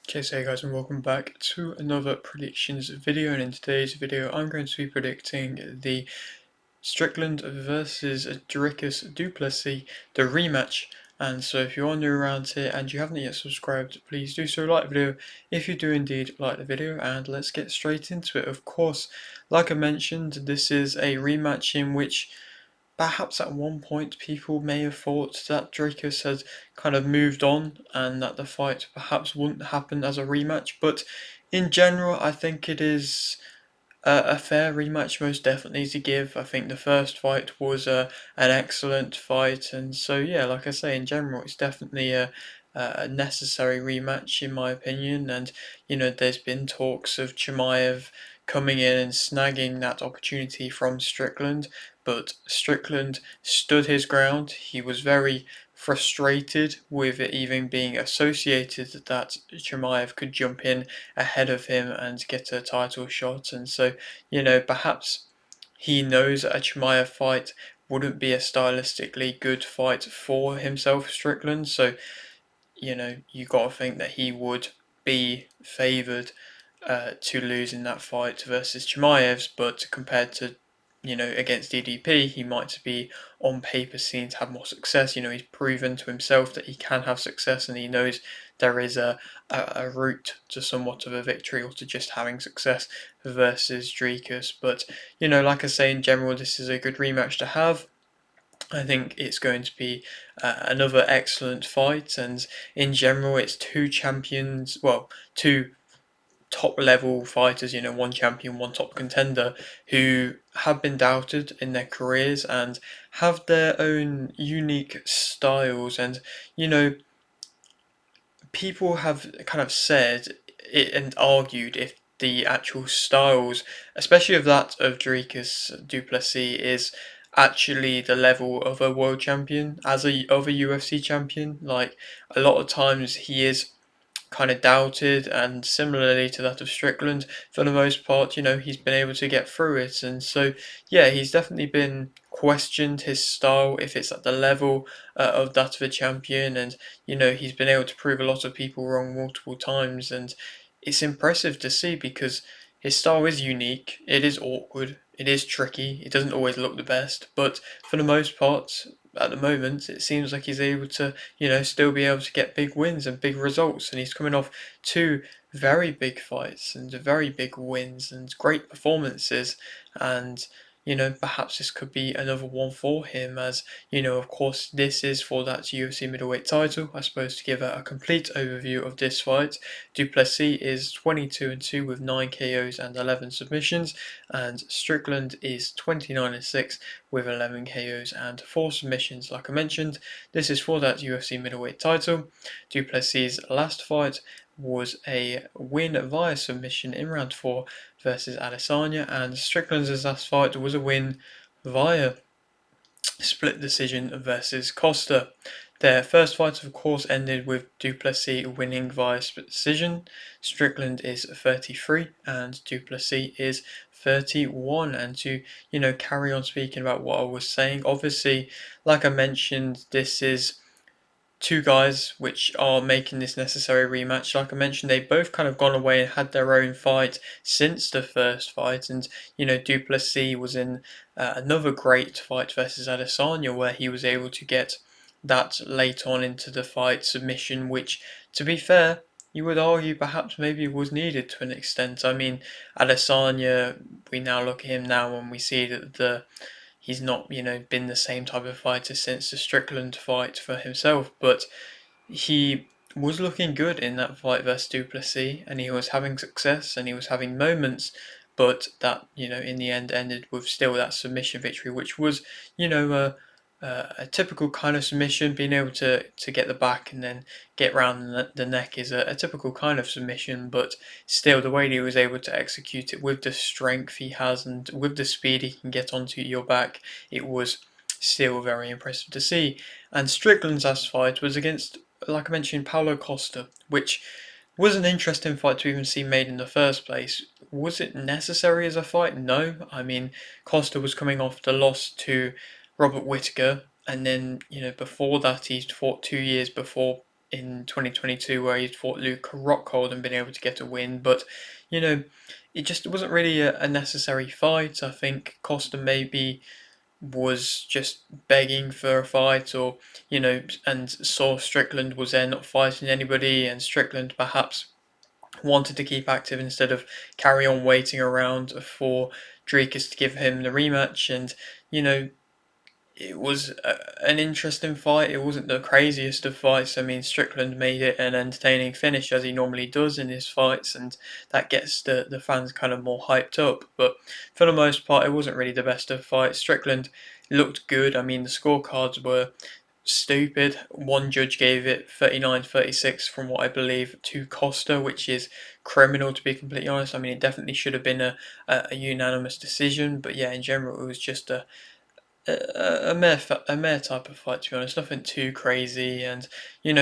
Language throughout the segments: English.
Okay, so hey guys, and welcome back to another predictions video, and in today's video I'm going to be predicting the Strickland versus Dricus Du Plessis, the rematch. And so if you are new around here and you haven't yet subscribed, please do so, like the video if you do indeed like the video, and let's get straight into it. Of course, like I mentioned, this is a rematch in which perhaps at one point people may have thought that Dracus had kind of moved on and that the fight perhaps wouldn't happen as a rematch, but in general I think it is a fair rematch most definitely to give. I think the first fight was an excellent fight, and so yeah, like I say, in general it's definitely a necessary rematch in my opinion. And there's been talks of Chimaev coming in and snagging that opportunity from Strickland, but Strickland stood his ground. He was very frustrated with it even being associated that Chimaev could jump in ahead of him and get a title shot. And so, perhaps he knows that a Chimaev fight wouldn't be a stylistically good fight for himself, Strickland. So, you got to think that he would be favoured to lose in that fight versus Chimaev's, but compared to against DDP, he might be on paper seen to have more success. He's proven to himself that he can have success, and he knows there is a route to somewhat of a victory or to just having success versus Dricus. But like I say, in general, this is a good rematch to have. I think it's going to be another excellent fight, and in general, it's two champions, well, two top level fighters, one champion, one top contender, who have been doubted in their careers and have their own unique styles. And people have kind of said it and argued if the actual styles, especially of that of Dricus Du Plessis, is actually the level of a world champion as a UFC champion. Like, a lot of times he is kind of doubted, and similarly to that of Strickland, for the most part, he's been able to get through it. And so, yeah, he's definitely been questioned his style if it's at the level of that of a champion, and he's been able to prove a lot of people wrong multiple times, and it's impressive to see because his style is unique, it is awkward, it is tricky, it doesn't always look the best, but for the most part, at the moment, it seems like he's able to, still be able to get big wins and big results. And he's coming off two very big fights and very big wins and great performances. And, perhaps this could be another one for him, as, of course, this is for that UFC middleweight title. I suppose to give a complete overview of this fight, Du Plessis is 22-2 with 9 KOs and 11 submissions, and Strickland is 29-6 with 11 KOs and 4 submissions. Like I mentioned, this is for that UFC middleweight title. Du Plessis' last fight was a win via submission in round 4 versus Adesanya, and Strickland's last fight was a win via split decision versus Costa. Their first fight, of course, ended with Du Plessis winning via split decision. Strickland is 33 and Du Plessis is 31. And to, carry on speaking about what I was saying, obviously, like I mentioned, this is two guys which are making this necessary rematch. Like I mentioned, they've both kind of gone away and had their own fight since the first fight, and Du Plessis was in another great fight versus Adesanya where he was able to get that late on into the fight submission, which, to be fair, you would argue perhaps maybe was needed to an extent. I mean, Adesanya, we now look at him now and we see that he's not, been the same type of fighter since the Strickland fight for himself, but he was looking good in that fight versus Du Plessis, and he was having success and he was having moments, but that, in the end ended with still that submission victory, which was, a typical kind of submission. Being able to get the back and then get round the neck is a typical kind of submission, but still the way he was able to execute it with the strength he has and with the speed he can get onto your back, it was still very impressive to see. And Strickland's last fight was against, like I mentioned, Paulo Costa, which was an interesting fight to even see made in the first place. Was it necessary as a fight? No. I mean, Costa was coming off the loss to Robert Whittaker, and then, before that, he fought 2 years before in 2022 where he fought Luke Rockhold and been able to get a win. But, you know, it just wasn't really a necessary fight. I think Costa maybe was just begging for a fight, or, and saw Strickland was there not fighting anybody, and Strickland perhaps wanted to keep active instead of carry on waiting around for Dricus to give him the rematch. And, you know, it was an interesting fight. It wasn't the craziest of fights. I mean, Strickland made it an entertaining finish as he normally does in his fights, and that gets the fans kind of more hyped up. But for the most part, it wasn't really the best of fights. Strickland looked good. I mean, the scorecards were stupid. One judge gave it 39-36 from what I believe to Costa, which is criminal, to be completely honest. I mean, it definitely should have been a unanimous decision, but yeah, in general, it was just a mere type of fight, to be honest. Nothing too crazy. And,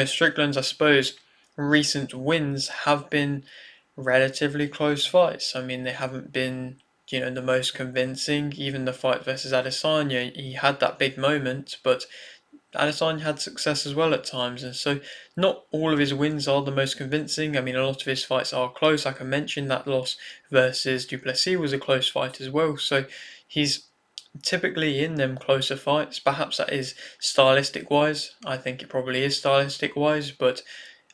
Strickland's, I suppose, recent wins have been relatively close fights. I mean, they haven't been, the most convincing. Even the fight versus Adesanya, he had that big moment, but Adesanya had success as well at times, and so not all of his wins are the most convincing. I mean, a lot of his fights are close. Like I mentioned, that loss versus Du Plessis was a close fight as well. So he's typically in them closer fights. Perhaps that is stylistic wise. I think it probably is stylistic wise, but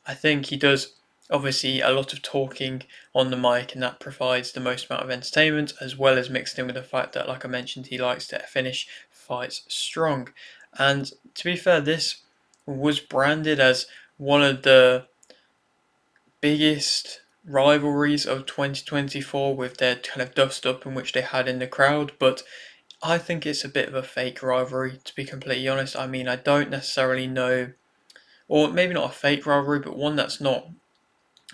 I think he does obviously a lot of talking on the mic, and that provides the most amount of entertainment, as well as mixed in with the fact that, like I mentioned, he likes to finish fights strong. And to be fair, this was branded as one of the biggest rivalries of 2024 with their kind of dust up in which they had in the crowd, but I think it's a bit of a fake rivalry, to be completely honest. I mean, I don't necessarily know, or maybe not a fake rivalry, but one that's not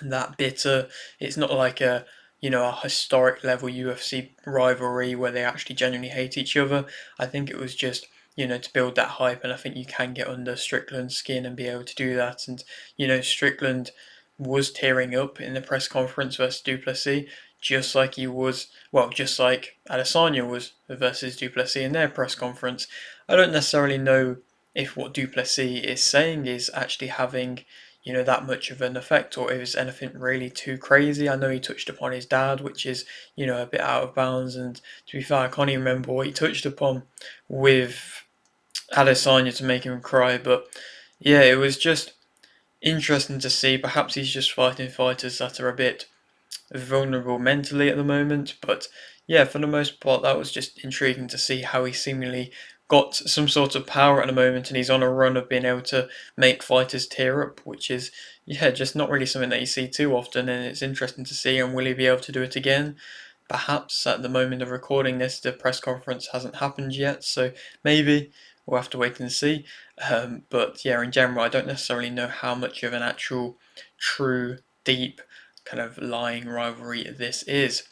that bitter. It's not like a historic level UFC rivalry where they actually genuinely hate each other. I think it was just to build that hype, and I think you can get under Strickland's skin and be able to do that. And Strickland was tearing up in the press conference versus Du Plessis, just like he was, well, just like Adesanya was versus Du Plessis in their press conference. I don't necessarily know if what Du Plessis is saying is actually having that much of an effect, or if it's anything really too crazy. I know he touched upon his dad, which is, a bit out of bounds, and to be fair, I can't even remember what he touched upon with Adesanya to make him cry, but yeah, it was just interesting to see. Perhaps he's just fighting fighters that are a bit vulnerable mentally at the moment. But yeah, for the most part, that was just intriguing to see how he seemingly got some sort of power at the moment, and he's on a run of being able to make fighters tear up, which is, yeah, just not really something that you see too often, and it's interesting to see. And will he be able to do it again? Perhaps at the moment of recording this, the press conference hasn't happened yet, so maybe we'll have to wait and see. But yeah, in general, I don't necessarily know how much of an actual, true, deep kind of lying rivalry this is.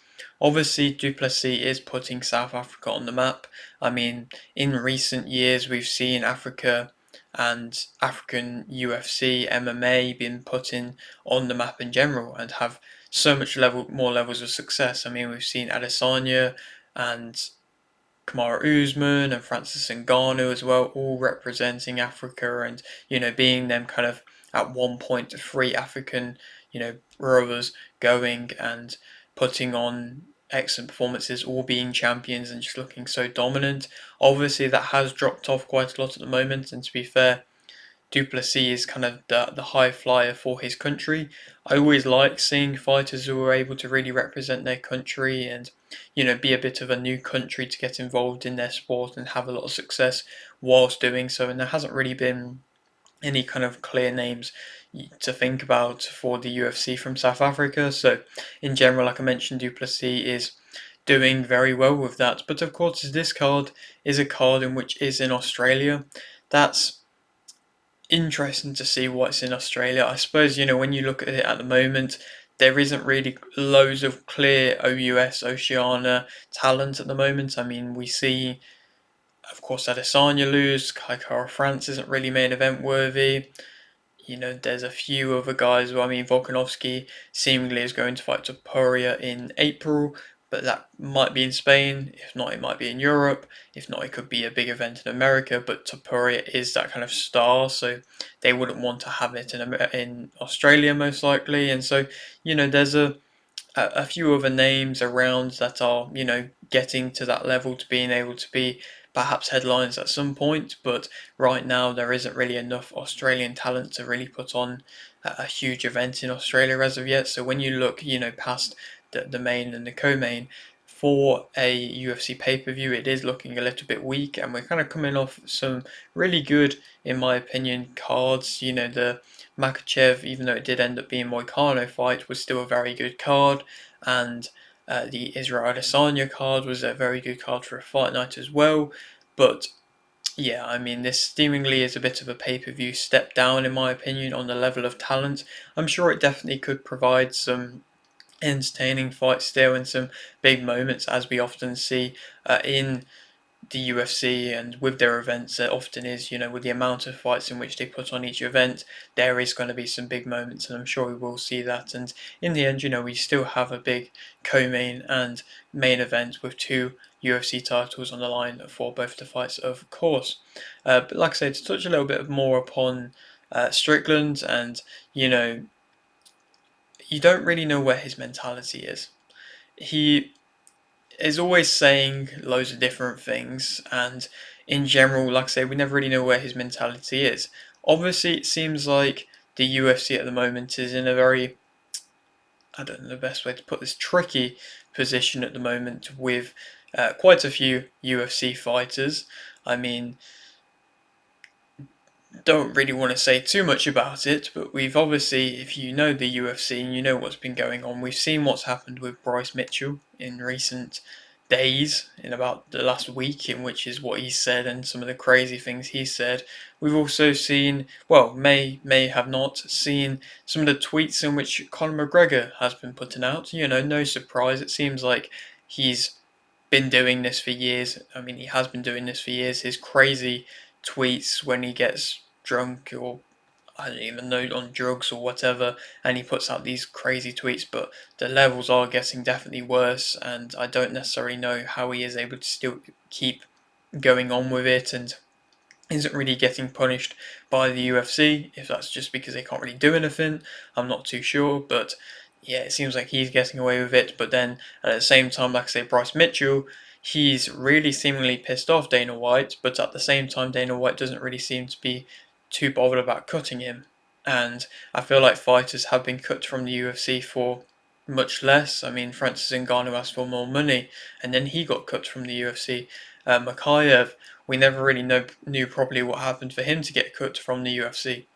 Obviously, Du Plessis is putting South Africa on the map. I mean, in recent years, we've seen Africa and African UFC, MMA being put in on the map in general, and have so much more levels of success. I mean, we've seen Adesanya and Kamaru Usman and Francis Ngannou as well, all representing Africa, and being them kind of at one point three African brothers going and putting on excellent performances, all being champions and just looking so dominant. Obviously, that has dropped off quite a lot at the moment, and to be fair, Du Plessis is kind of the high flyer for his country. I always like seeing fighters who are able to really represent their country and, be a bit of a new country to get involved in their sport and have a lot of success whilst doing so. And there hasn't really been any kind of clear names to think about for the UFC from South Africa. So, in general, like I mentioned, Du Plessis is doing very well with that. But of course, this card is a card in which is in Australia. That's interesting to see what's in Australia. I suppose, when you look at it at the moment, there isn't really loads of clear OUS, Oceania talent at the moment. I mean, we see, of course, Adesanya lose. Kai Kara France isn't really main event worthy. There's a few other guys. Well, I mean, Volkanovski seemingly is going to fight Topuria in April, but that might be in Spain. If not, it might be in Europe. If not, it could be a big event in America. But Topuria is that kind of star, so they wouldn't want to have it in Australia most likely. And so, there's a few other names around that are, getting to that level to being able to be perhaps headlines at some point, but right now there isn't really enough Australian talent to really put on a huge event in Australia as of yet. So when you look, past the main and the co-main for a UFC pay-per-view, it is looking a little bit weak, and we're kind of coming off some really good, in my opinion, cards. The Makachev, even though it did end up being Moicano fight, was still a very good card, and the Israel Adesanya card was a very good card for a fight night as well. But yeah, I mean, this seemingly is a bit of a pay-per-view step down, in my opinion, on the level of talent. I'm sure it definitely could provide some entertaining fights still and some big moments, as we often see in the UFC and with their events. It often is, with the amount of fights in which they put on each event, there is going to be some big moments, and I'm sure we will see that. And in the end, we still have a big co-main and main event with two UFC titles on the line for both the fights, of course. But like I said, to touch a little bit more upon Strickland, and you don't really know where his mentality is. He is always saying loads of different things, and in general, like I say, we never really know where his mentality is. Obviously, it seems like the UFC at the moment is in a very, I don't know the best way to put this, tricky position at the moment with quite a few UFC fighters. I mean, don't really want to say too much about it, but we've obviously, if you know the UFC and you know what's been going on, we've seen what's happened with Bryce Mitchell in recent days, in about the last week, in which is what he said and some of the crazy things he said. We've also seen, well, may have not seen some of the tweets in which Conor McGregor has been putting out. No surprise. It seems like he's been doing this for years. I mean, he has been doing this for years. His crazy tweets when he gets drunk, or I don't even know, on drugs or whatever, and he puts out these crazy tweets, but the levels are getting definitely worse, and I don't necessarily know how he is able to still keep going on with it and isn't really getting punished by the UFC. If that's just because they can't really do anything, I'm not too sure, but yeah, it seems like he's getting away with it. But then at the same time, like I say, Bryce Mitchell, he's really seemingly pissed off Dana White, but at the same time, Dana White doesn't really seem to be too bothered about cutting him. And I feel like fighters have been cut from the UFC for much less. I mean, Francis Ngannou asked for more money, and then he got cut from the UFC. Makayev, we never really knew properly what happened for him to get cut from the UFC.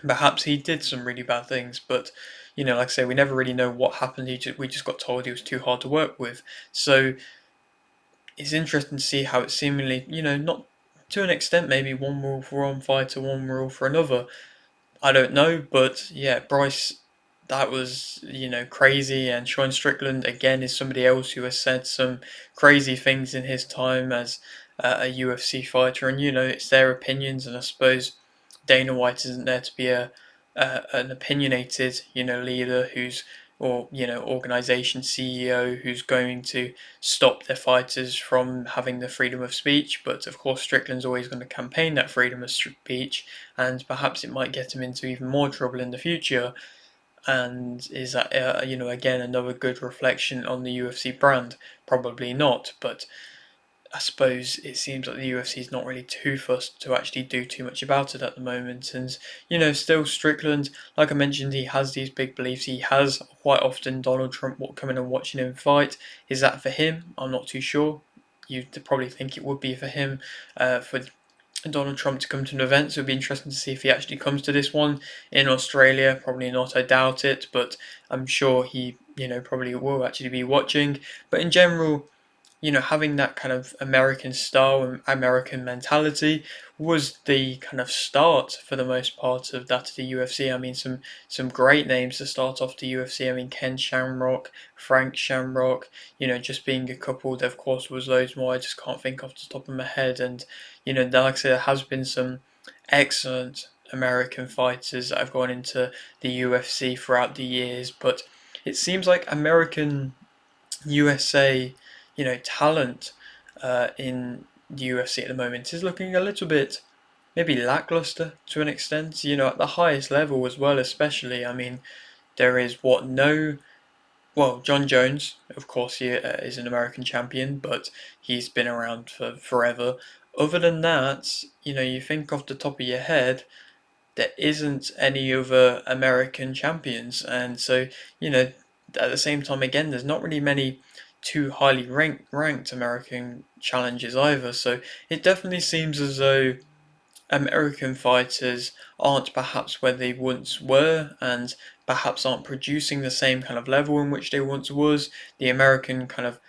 Perhaps he did some really bad things, but like I say, we never really know what happened. We just got told he was too hard to work with. So it's interesting to see how it seemingly, not to an extent, maybe one rule for one fighter, one rule for another. I don't know, but yeah, Bryce, that was, crazy. And Sean Strickland, again, is somebody else who has said some crazy things in his time as a UFC fighter. And, it's their opinions. And I suppose Dana White isn't there to be an opinionated, leader or, organization CEO who's going to stop their fighters from having the freedom of speech. But of course, Strickland's always going to campaign that freedom of speech, and perhaps it might get him into even more trouble in the future. And is that, again, another good reflection on the UFC brand? Probably not, but I suppose it seems like the UFC is not really too fussed to actually do too much about it at the moment. And, still Strickland, like I mentioned, he has these big beliefs. He has quite often Donald Trump coming and watching him fight. Is that for him? I'm not too sure. You'd probably think it would be for him, for Donald Trump to come to an event. So it'd be interesting to see if he actually comes to this one in Australia. Probably not, I doubt it, but I'm sure he, probably will actually be watching. But in general, having that kind of American style and American mentality was the kind of start for the most part of that of the UFC. I mean, some great names to start off the UFC. I mean, Ken Shamrock, Frank Shamrock, just being a couple. There, of course, was loads more. I just can't think off the top of my head. And, like I said, there has been some excellent American fighters that have gone into the UFC throughout the years, but it seems like American USA, talent in the UFC at the moment is looking a little bit maybe lackluster to an extent. At the highest level as well, especially. I mean, there is what no well, John Jones, of course, he is an American champion, but he's been around for forever. Other than that, you think off the top of your head, there isn't any other American champions, and so at the same time, again, there's not really many too highly ranked American challenges either. So it definitely seems as though American fighters aren't perhaps where they once were, and perhaps aren't producing the same kind of level in which they once was. The American kind of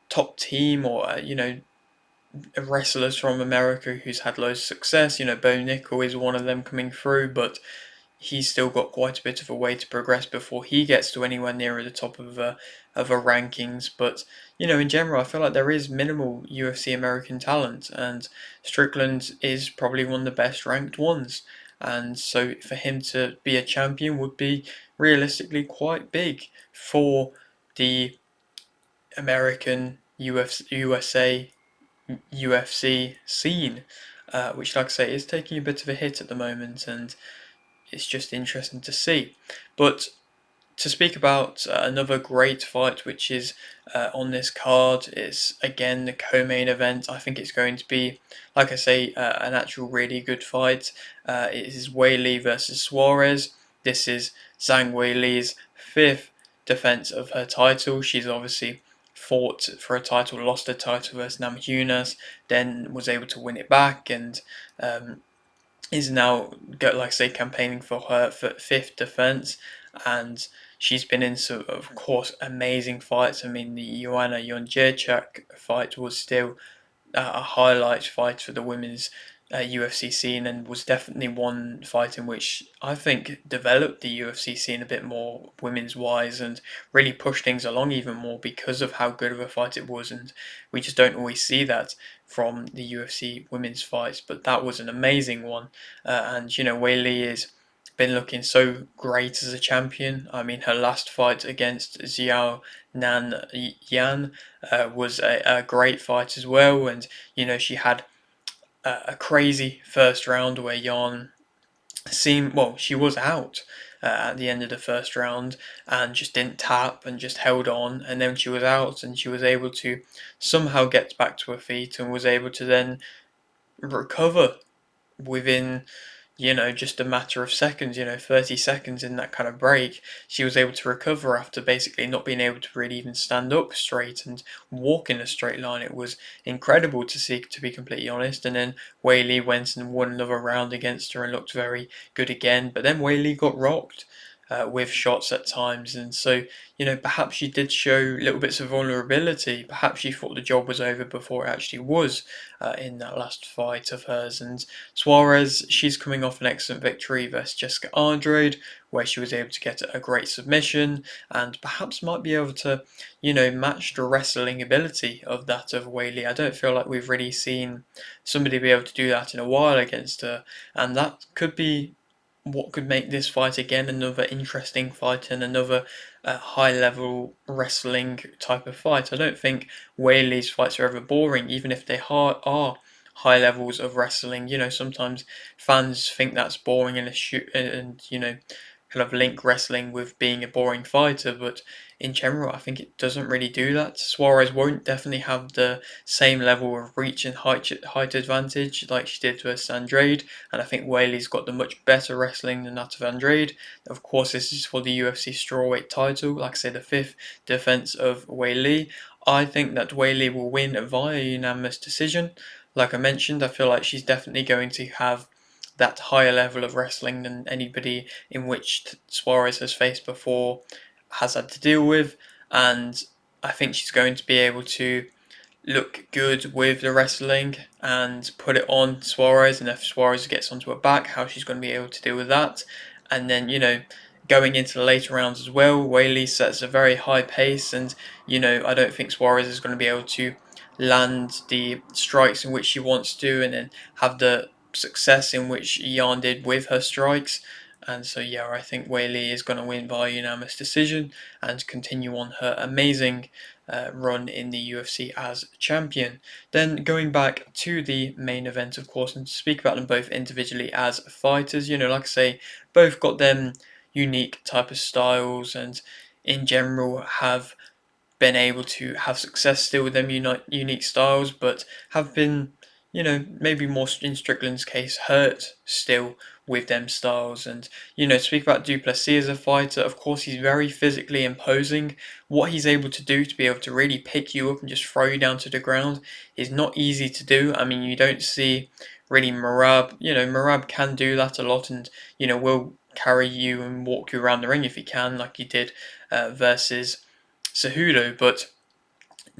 top team, or wrestlers from America who's had loads of success. Bo Nickel is one of them coming through, but he's still got quite a bit of a way to progress before he gets to anywhere near the top of a rankings. But in general, I feel like there is minimal UFC American talent, and Strickland is probably one of the best ranked ones. And so for him to be a champion would be realistically quite big for the American USA UFC scene, which, like I say, is taking a bit of a hit at the moment, and it's just interesting to see. But to speak about another great fight which is on this card is again the co-main event. I think it's going to be, like I say, an actual really good fight. It is Weili versus Suarez. This is Zhang Weili's fifth defense of her title. She's obviously fought for a title, lost her title versus Namajunas, then was able to win it back, and is now, like I say, campaigning for her fifth defense, and she's been in some, of course, amazing fights. I mean, the Joanna Jędrzejczyk fight was still a highlight fight for the women's UFC scene, and was definitely one fight in which I think developed the UFC scene a bit more women's wise, and really pushed things along even more because of how good of a fight it was. And we just don't always see that from the UFC women's fights, but that was an amazing one. And Weili is been looking so great as a champion. I mean, her last fight against Xiao Nan Yan was a great fight as well, and she had a crazy first round where Yan seemed, well, she was out at the end of the first round and just didn't tap and just held on, and then she was out and she was able to somehow get back to her feet and was able to then recover within just a matter of seconds, 30 seconds in that kind of break. She was able to recover after basically not being able to really even stand up straight and walk in a straight line. It was incredible to see, to be completely honest. And then Weili went and won another round against her and looked very good again. But then Weili got rocked. With shots at times, and so perhaps she did show little bits of vulnerability. Perhaps she thought the job was over before it actually was in that last fight of hers. And Suarez, she's coming off an excellent victory versus Jessica Andrade, where she was able to get a great submission, and perhaps might be able to, match the wrestling ability of that of Weili. I don't feel like we've really seen somebody be able to do that in a while against her, and that could be what could make this fight again another interesting fight and another high level wrestling type of fight. I don't think Weili's fights are ever boring, even if they are high levels of wrestling. Sometimes fans think that's boring and kind of link wrestling with being a boring fighter, but in general, I think it doesn't really do that. Suarez won't definitely have the same level of reach and height advantage like she did with Andrade, and I think Weili's got the much better wrestling than that of Andrade. Of course, this is for the UFC strawweight title, like I said, the fifth defense of Weili. I think that Weili will win via unanimous decision. Like I mentioned, I feel like she's definitely going to have that higher level of wrestling than anybody in which Suarez has faced before has had to deal with, and I think she's going to be able to look good with the wrestling and put it on Suarez, and if Suarez gets onto her back, how she's going to be able to deal with that. And then, going into the later rounds as well, Weili sets a very high pace, and, I don't think Suarez is going to be able to land the strikes in which she wants to, and then have the success in which Jan did with her strikes. And so, yeah, I think Weili is going to win by unanimous decision and continue on her amazing run in the UFC as champion. Then going back to the main event, of course, and to speak about them both individually as fighters, like I say, both got them unique type of styles and in general have been able to have success still with them unique styles, but have been, maybe more in Strickland's case, hurt still with them styles. And, to speak about Du Plessis as a fighter, of course, he's very physically imposing. What he's able to do to be able to really pick you up and just throw you down to the ground is not easy to do. I mean, you don't see really Marab. Marab can do that a lot and, will carry you and walk you around the ring if he can, like he did versus Cejudo, but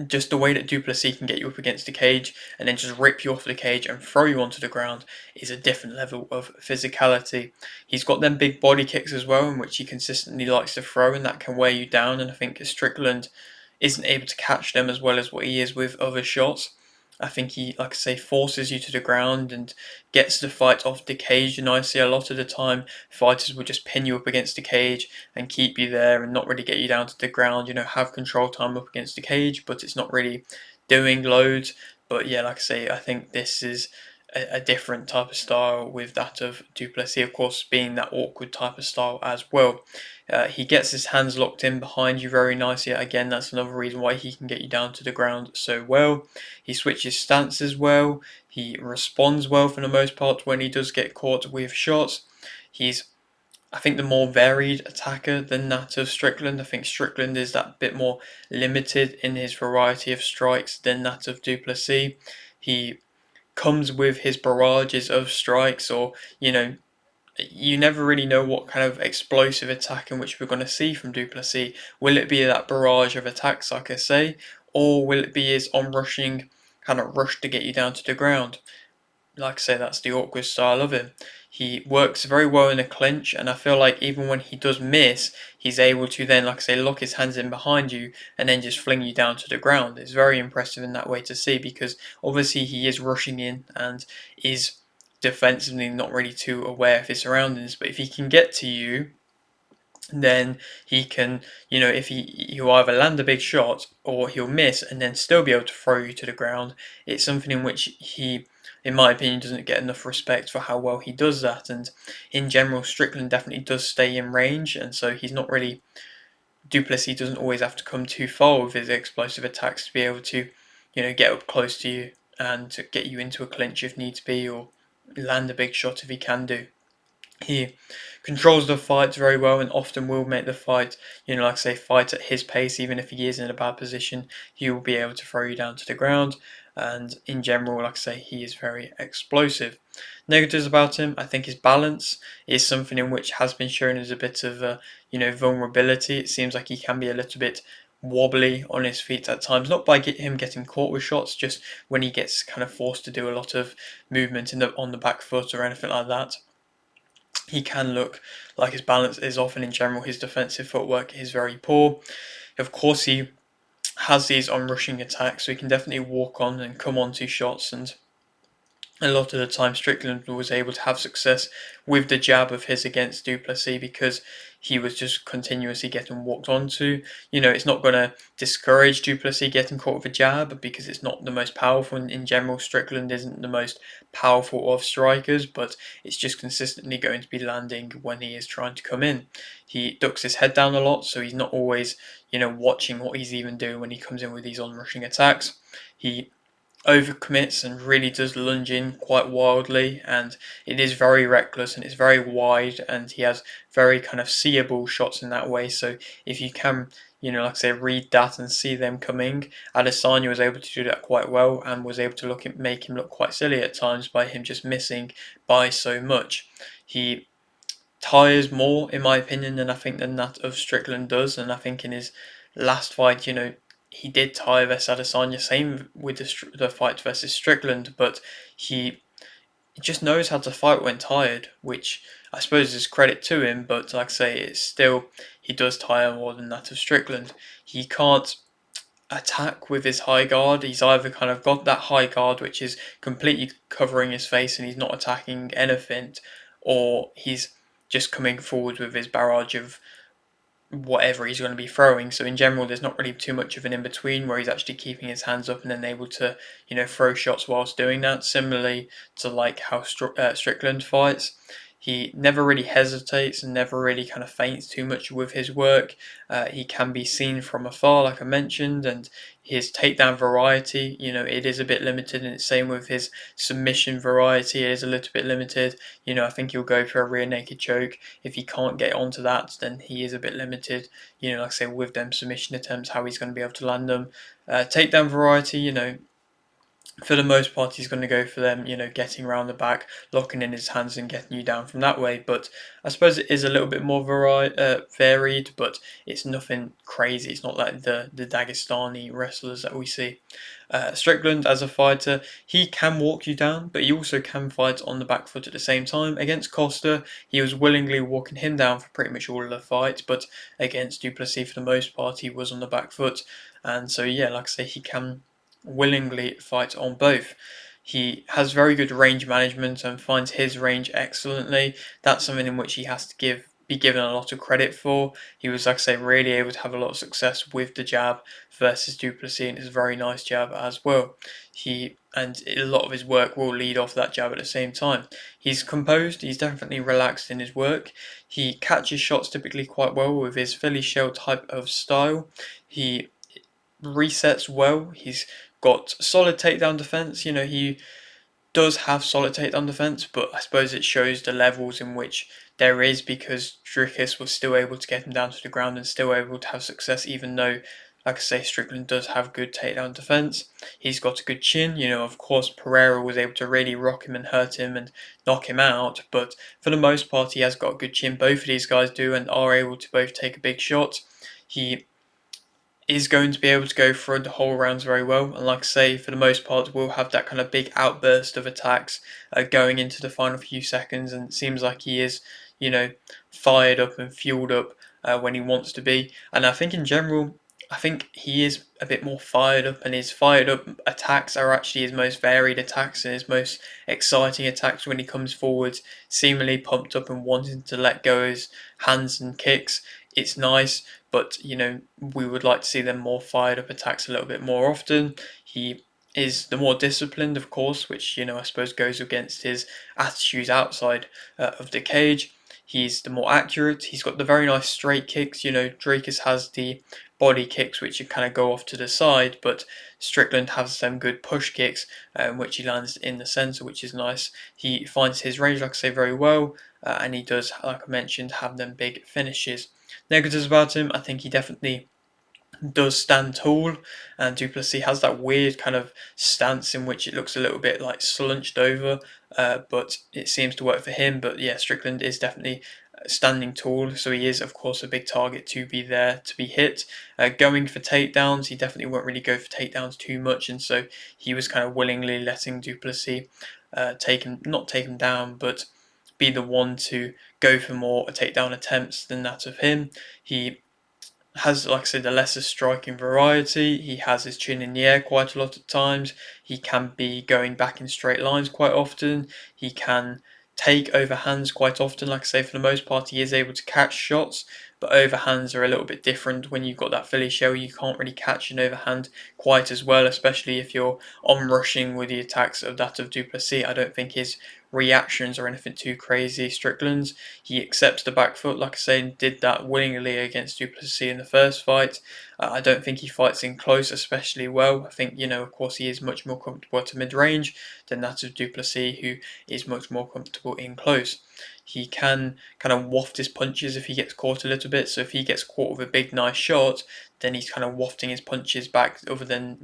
just the way that Du Plessis can get you up against the cage and then just rip you off the cage and throw you onto the ground is a different level of physicality. He's got them big body kicks as well, in which he consistently likes to throw, and that can wear you down. And I think Strickland isn't able to catch them as well as what he is with other shots. I think he, like I say, forces you to the ground and gets the fight off the cage. And I see a lot of the time fighters will just pin you up against the cage and keep you there and not really get you down to the ground. Have control time up against the cage, but it's not really doing loads. But yeah, like I say, I think this is a different type of style with that of Du Plessis, of course, being that awkward type of style as well. He gets his hands locked in behind you very nicely. Again, that's another reason why he can get you down to the ground so well. He switches stances well. He responds well for the most part when he does get caught with shots. He's, I think, the more varied attacker than that of Strickland. I think Strickland is that bit more limited in his variety of strikes than that of Du Plessis. He comes with his barrages of strikes, or you never really know what kind of explosive attack in which we're going to see from Du Plessis. Will it be that barrage of attacks, like I say, or will it be his onrushing kind of rush to get you down to the ground? Like I say, that's the awkward style of him. He works very well in a clinch, and I feel like even when he does miss, he's able to then, like I say, lock his hands in behind you and then just fling you down to the ground. It's very impressive in that way to see, because obviously he is rushing in and is defensively not really too aware of his surroundings. But if he can get to you, then he can, if he'll either land a big shot or he'll miss and then still be able to throw you to the ground. It's something in which he, in my opinion, doesn't get enough respect for how well he does that. And in general, Strickland definitely does stay in range, and so he's not really, Du Plessis doesn't always have to come too far with his explosive attacks to be able to, get up close to you and to get you into a clinch if needs be, or land a big shot if he can do. He controls the fight very well and often will make the fight, like I say, fight at his pace. Even if he is in a bad position, he will be able to throw you down to the ground. And in general, like I say, he is very explosive. Negatives about him, I think his balance is something in which has been shown as a bit of, vulnerability. It seems like he can be a little bit wobbly on his feet at times, not by him getting caught with shots, just when he gets kind of forced to do a lot of movement on the back foot or anything like that. He can look like his balance is off, and in general his defensive footwork is very poor. Of course, he has these on-rushing attacks, so he can definitely walk on and come on to shots, and a lot of the time Strickland was able to have success with the jab of his against Du Plessis because he was just continuously getting walked onto. It's not going to discourage Du Plessis getting caught with a jab because it's not the most powerful. In general, Strickland isn't the most powerful of strikers, but it's just consistently going to be landing when he is trying to come in. He ducks his head down a lot, so he's not always, watching what he's even doing when he comes in with these on-rushing attacks. He overcommits and really does lunge in quite wildly, and it is very reckless and it's very wide, and he has very kind of seeable shots in that way. So if you can, like I say, read that and see them coming, Adesanya was able to do that quite well and was able to make him look quite silly at times by him just missing by so much. He tires more, in my opinion, than that of Strickland does, and I think in his last fight, he did tire versus Adesanya. Same with the fight versus Strickland, but he just knows how to fight when tired, which I suppose is credit to him. But like I say, it's still, he does tire more than that of Strickland. He can't attack with his high guard. He's either kind of got that high guard which is completely covering his face and he's not attacking anything, or he's just coming forward with his barrage of whatever he's going to be throwing. So in general, there's not really too much of an in between where he's actually keeping his hands up and then able to, throw shots whilst doing that. Similarly to like how Strickland fights, he never really hesitates and never really kind of feints too much with his work. He can be seen from afar, like I mentioned, and his takedown variety, it is a bit limited, and it's same with his submission variety. It is a little bit limited. I think he'll go for a rear naked choke. If he can't get onto that, then he is a bit limited. Like I say, with them submission attempts, how he's going to be able to land them. Takedown variety, for the most part, he's going to go for them, getting around the back, locking in his hands and getting you down from that way. But I suppose it is a little bit more varied, but it's nothing crazy. It's not like the Dagestani wrestlers that we see. Strickland, as a fighter, he can walk you down, but he also can fight on the back foot at the same time. Against Costa, he was willingly walking him down for pretty much all of the fight, but against Du Plessis, for the most part, he was on the back foot. And so, yeah, like I say, he can willingly fight on both. He has very good range management and finds his range excellently. That's something in which he has to be given a lot of credit for. He was, like I say, really able to have a lot of success with the jab versus Du Plessis, and it's a very nice jab as well. And a lot of his work will lead off that jab at the same time. He's composed, he's definitely relaxed in his work. He catches shots typically quite well with his Philly shell type of style. He resets well. He's got solid takedown defense. He does have solid takedown defense, but I suppose it shows the levels in which there is, because Dricus was still able to get him down to the ground and still able to have success, even though, like I say, Strickland does have good takedown defense. He's got a good chin. Of course, Pereira was able to really rock him and hurt him and knock him out, but for the most part, he has got a good chin. Both of these guys do and are able to both take a big shot. He is going to be able to go through the whole rounds very well. And like I say, for the most part, we'll have that kind of big outburst of attacks going into the final few seconds. And it seems like he is, fired up and fueled up when he wants to be. And I think in general, I think he is a bit more fired up, and his fired up attacks are actually his most varied attacks and his most exciting attacks when he comes forward, seemingly pumped up and wanting to let go his hands and kicks. It's nice, but we would like to see them more fired up attacks a little bit more often. He is the more disciplined, of course, which I suppose goes against his attitudes outside of the cage. He's the more accurate. He's got the very nice straight kicks. Dracus has the body kicks, which kind of go off to the side, but Strickland has some good push kicks, which he lands in the centre, which is nice. He finds his range, like I say, very well, and he does, like I mentioned, have them big finishes. Negatives about him, I think he definitely does stand tall, and Du Plessis has that weird kind of stance in which it looks a little bit like slunched over, but it seems to work for him. But yeah, Strickland is definitely standing tall, so he is, of course, a big target to be there to be hit. Going for takedowns, he definitely won't really go for takedowns too much, and so he was kind of willingly letting Du Plessis not take him down, but be the one to go for more takedown attempts than that of him. He has, like I said, a lesser striking variety. He has his chin in the air quite a lot of times. He can be going back in straight lines quite often. He can take overhands quite often. Like I say, for the most part, he is able to catch shots, but overhands are a little bit different. When you've got that Philly shell, you can't really catch an overhand quite as well, especially if you're on rushing with the attacks of that of Du Plessis. I don't think his reactions or anything too crazy. Strickland's, he accepts the back foot, like I say, and did that willingly against Du Plessis in the first fight. I don't think he fights in close especially well. I think, of course, he is much more comfortable at mid-range than that of Du Plessis, who is much more comfortable in close. He can kind of waft his punches if he gets caught a little bit. So if he gets caught with a big, nice shot, then he's kind of wafting his punches back, other than,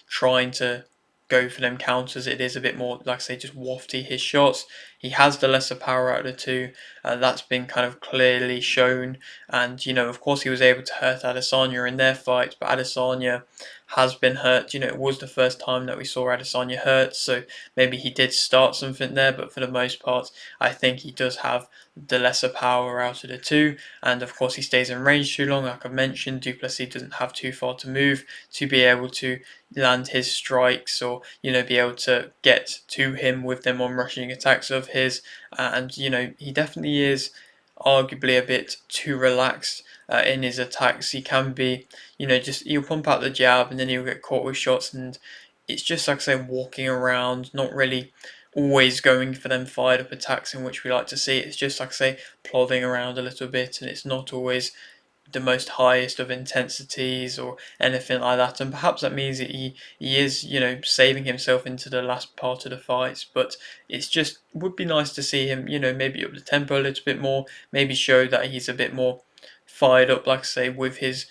trying to go for them counters. It is a bit more, like I say, just wafty his shots. He has the lesser power out of the two. That's been kind of clearly shown. And, of course, he was able to hurt Adesanya in their fight, but Adesanya has been hurt. It was the first time that we saw Adesanya hurt, so maybe he did start something there, but for the most part, I think he does have the lesser power out of the two. And of course, he stays in range too long. Like I've mentioned, Du Plessis doesn't have too far to move to be able to land his strikes, or be able to get to him with them on rushing attacks of his. And he definitely is arguably a bit too relaxed in his attacks. He can be, just he'll pump out the jab and then he'll get caught with shots, and it's just like I say, walking around, not really always going for them fired up attacks in which we like to see. It's just like I say, plodding around a little bit, and it's not always the most highest of intensities or anything like that. And perhaps that means that he is, saving himself into the last part of the fights. But it's just would be nice to see him, maybe up the tempo a little bit more, maybe show that he's a bit more fired up, like I say, with his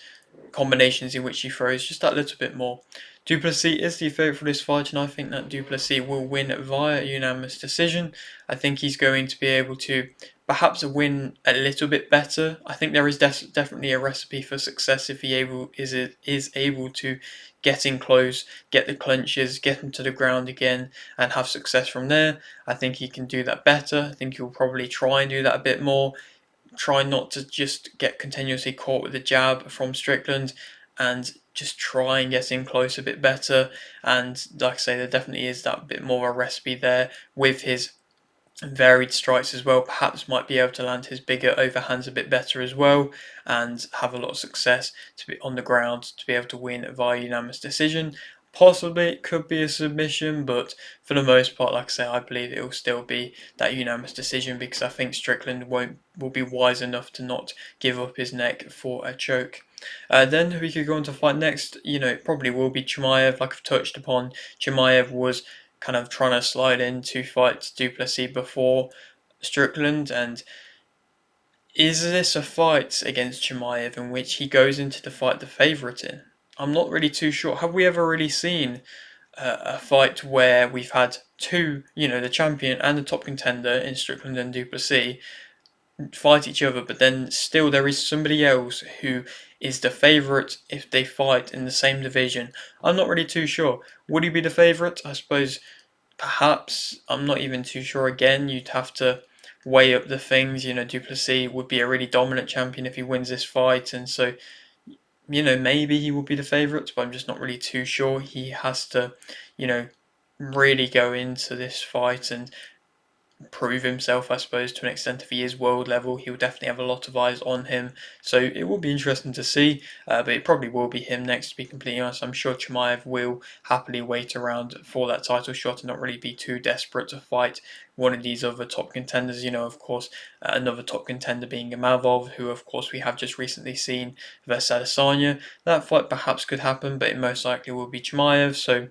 combinations in which he throws just that little bit more. Du Plessis is the favourite for this fight, and I think that Du Plessis will win via unanimous decision. I think he's going to be able to perhaps win a little bit better. I think there is definitely a recipe for success if he is able to get in close, get the clinches, get him to the ground again, and have success from there. I think he can do that better. I think he'll probably try and do that a bit more. Try not to just get continuously caught with the jab from Strickland, and just try and get in close a bit better. And like I say, there definitely is that bit more of a recipe there with his varied strikes as well. Perhaps might be able to land his bigger overhands a bit better as well, and have a lot of success to be on the ground to be able to win via unanimous decision. Possibly it could be a submission, but for the most part, like I say, I believe it will still be that unanimous decision, because I think Strickland will be wise enough to not give up his neck for a choke. Then we could go on to fight next. It probably will be Chimaev, like I've touched upon. Chimaev was kind of trying to slide in to fight Du Plessis before Strickland, and is this a fight against Chimaev in which he goes into the fight the favourite in? I'm not really too sure. Have we ever really seen a fight where we've had two, the champion and the top contender in Strickland and Du Plessis, fight each other, but then still there is somebody else who is the favourite if they fight in the same division? I'm not really too sure. Would he be the favourite? I suppose perhaps. I'm not even too sure. Again, you'd have to weigh up the things. Du Plessis would be a really dominant champion if he wins this fight, and so maybe he will be the favourite, but I'm just not really too sure. He has to, really go into this fight and prove himself, I suppose, to an extent. If he is world level, he'll definitely have a lot of eyes on him. So it will be interesting to see, but it probably will be him next, to be completely honest. I'm sure Chimaev will happily wait around for that title shot and not really be too desperate to fight one of these other top contenders. Of course, another top contender being Imavov, who, of course, we have just recently seen versus Adesanya. That fight perhaps could happen, but it most likely will be Chimaev. So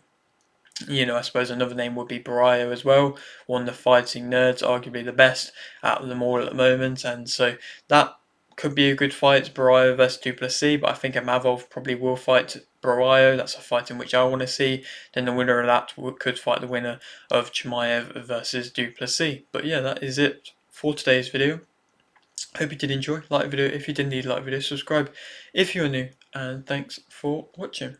I suppose another name would be Barrio as well, one of the fighting nerds, arguably the best out of them all at the moment, and so that could be a good fight, Barrio versus Du Plessis, but I think Imavov probably will fight Barrio. That's a fight in which I want to see. Then the winner of that could fight the winner of Chimaev versus Du Plessis. But yeah, that is it for today's video. Hope you did enjoy. Like the video if you did indeed like the video, subscribe if you are new, and thanks for watching.